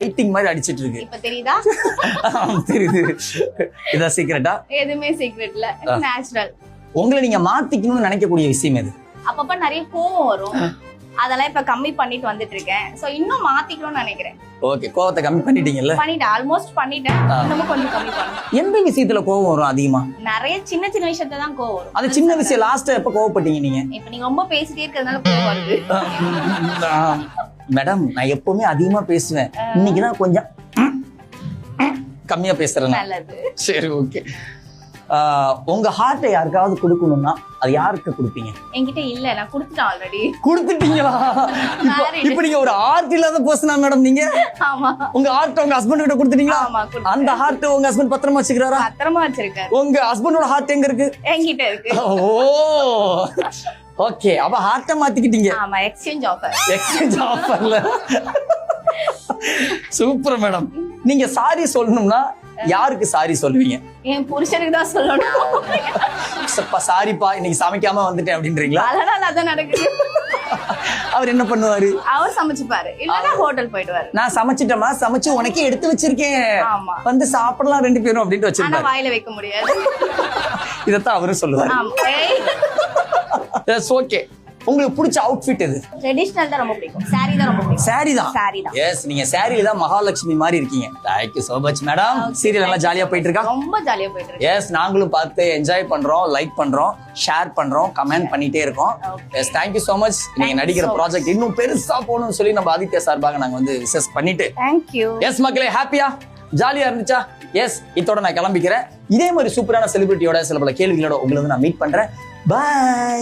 Lighting மாதிரி அடிச்சிட்டு இருக்கு. இப்ப தெரியுதா? தெரியுது. இதான் சீக்ரெட்டா? எதுவுமே சீக்ரெட் இல்ல, நேச்சுரல். உங்களை நீங்க மாத்திக்கணும்னு நினைக்கக்கூடிய விஷயம் எது? அப்பப்ப நிறைய கோவம் வரும், அதெல்லாம் இப்ப கம்மி பண்ணிட்டு வந்துட்டு இருக்கேன். சோ இன்னும் மாத்திக்கணும்னு நினைக்கிறேன். ஓகே, கோவத்தை கம்மி பண்ணிட்டீங்கல்ல? பண்ணிட்டேன், ஆல்மோஸ்ட் பண்ணிட்டேன். இன்னமும் கொஞ்சம் கம்மி பண்ணணும். எந்த விஷயத்துல கோவம் வரும் அதிகமா? நிறைய சின்ன சின்ன விஷயத்துல தான் கோவம் வரும். அது சின்ன விஷயம். லாஸ்டா எப்ப கோவப்பட்டீங்க நீங்க? இப்ப நீங்க ரொம்ப பேசிட்டே இருக்கிறதுனால கோவம் வருது. மேடம், நான் எப்பவுமே அதிகமா பேசுவேன், இன்னைக்குதான் கொஞ்சம் கம்மியா பேசுறேன். நல்லது. சரி, ஓகே. உங்க ஹார்ட்டை யாருக்காவது கொடுக்கணும்னா அது யாருக்கு கொடுப்பீங்க? என்கிட்ட இல்ல, நான் கொடுத்துட்டேன் ஆல்ரெடி. கொடுத்துட்டீங்களா? இப்ப நீங்க ஒரு ஹார்ட் இல்லாத பர்சனா மேடம் நீங்க? ஆமா. உங்க ஹார்ட் உங்க ஹஸ்பண்ட் கிட்ட கொடுத்துட்டீங்களா? ஆமா, அந்த ஹார்ட் உங்க ஹஸ்பண்ட் பத்திரமா வச்சுக்கிறாரா? பத்திரமா வச்சிருக்காரு. உங்க ஹஸ்பண்டோட ஹார்ட் எங்க இருக்கு? என்கிட்ட இருக்கு. ஓ, ஓகே. அப்ப ஹார்ட்டை மாத்திக்கிட்டீங்க. ஆமா, எக்ஸ்சேஞ்ச் ஆஃபர். எக்ஸ்சேஞ்ச் ஆஃபர்ல. Super madam. நீங்க சாரி சொல்லணும்னா யாருக்கு சாரி சொல்லுவீங்க? என் புருஷனுக்கு தான் சொல்லணும். சாரிப்பா, இன்னைக்கு சமைக்காம வந்துட்டேன் அப்படின்றீங்களா? அதனால அதான் நடக்குது. அவர் என்ன பண்ணுவாரு? அவர் சமைச்சுப்பாரு, இல்லன்னா ஹோட்டல் போயிடுவாரு. நான் சமைச்சிட்டமா, சமைச்சு உனக்கே எடுத்து வச்சிருக்கேன், ஆமா, வந்து சாப்பிடலாம் ரெண்டு பேரும் அப்படின்ட்டு ஆனா வச்சிருக்காரு. வாயில வைக்க முடியாது. இதத்தான் அவரும் சொல்லுவாரு. ஆமா. ஓகே. உங்களுக்கு பிடிச்ச அவுட்ஃபிட் எது? ட்ரெடிஷனல் தான் ரொம்ப பிடிக்கும். சாரி தான் ரொம்ப பிடிக்கும். சாரி தான். சாரி தான். எஸ், நீங்க சாரில தான் மகாலட்சுமி மாதிரி இருக்கீங்க. Thank you so much madam. Serial நல்லா ஜாலியா போயிட்டு இருக்கா? ரொம்ப ஜாலியா போயிட்டு இருக்கு. எஸ், நாங்களும் பார்த்து என்ஜாய் பண்றோம், லைக் பண்றோம், ஷேர் பண்றோம், கமெண்ட் பண்ணிட்டே இருக்கோம். Yes, thank you so much. நீங்க நடிக்கிற ப்ராஜெக்ட் இன்னும் பெருசா போகணும்னு சொல்லி நம்ம ஆதித்யா சார்பாக நாங்க வந்து விசஸ் பண்ணிட்டு. Thank you. எஸ் மக்களே, ஹாப்பியா ஜாலியா இருந்துச்சா? எஸ், இதோட நான் கிளம்பிக்கிறேன். இதே மாதிரி சூப்பரான செலிபிரிட்டியோட சில பல கேள்விகளோட உங்களை வந்து நான் மீட் பண்றேன். பை.